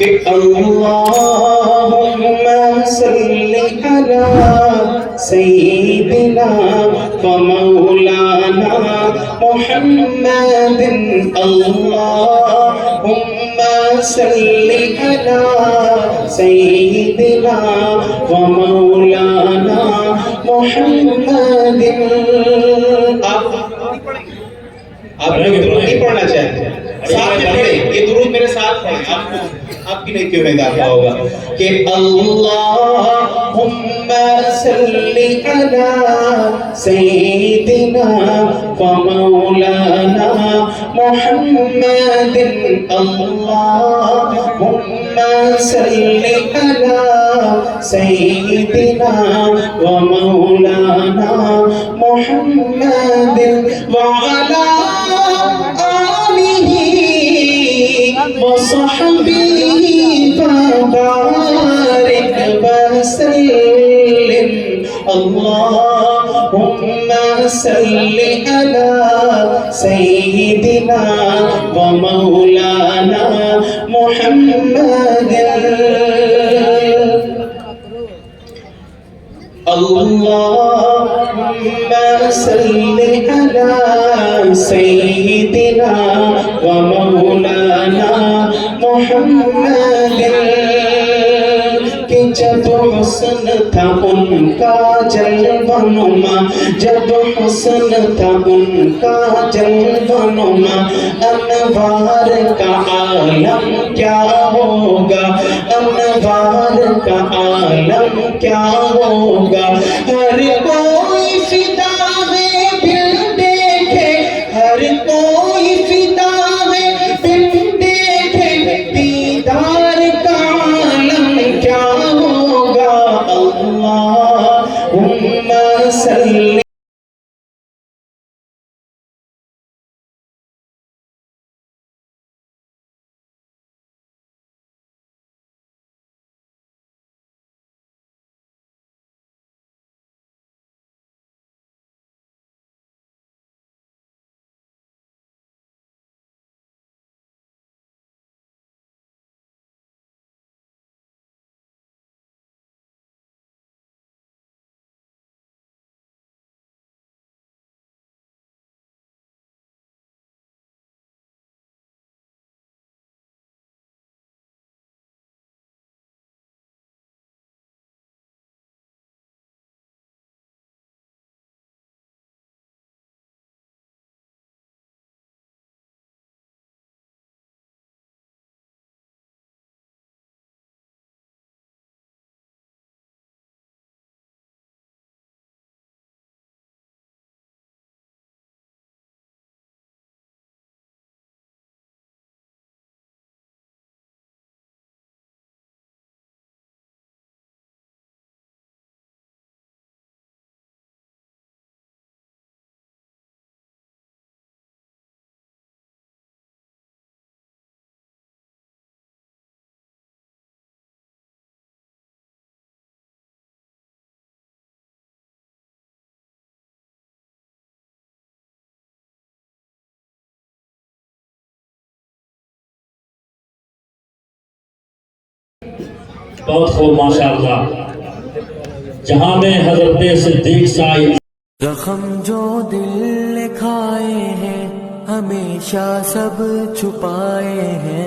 कि अल्लाहुम्मा सल्ली अला सय्यिदिना व मौलाना मुहम्मदिन अल्लाहुम्मा सल्ली अला सय्यिदिना व मौलाना मुहम्मदिन। आप लोग दुरूद नहीं पढ़ना चाहते, साथ में पढ़े, ये दुरूद मेरे साथ पढ़े, आपकी नहीं क्यों नहीं आता होगा कि अल्लाहुम्मा सल्ली अला सय्यिदिना व मौलाना मुहम्मदिन अल्लाहुम्मा सल्ली अला सय्यिदिना व मौलाना मुहम्मदिन व अला वसहबिही वबारिक वसल्लिम। अल्लाहुम्मा सल्ली अला सय्यिदिना व मौलाना मुहम्मदिन। अल्लाहुम्मा सल्ली अला सय्यिदिना व मौलाना मुहम्मदिन। कि जब हुस्न था उनका जलवनुमा, जब हुस्न था उनका जलवनुमा, अनवार का आलम क्या होगा, अनवार का आलम क्या होगा। हर कोई फिदा में दिल देखे, हर कोई फिदा में दिल देखे, दीदार का आलम क्या होगा। अल्लाहुम्मा सल्ली बहुत खूब माशाअल्लाह। जहां में हजरत सिद्दीक साई जख्म जो दिल ने खाए हैं हमेशा सब छुपाए हैं।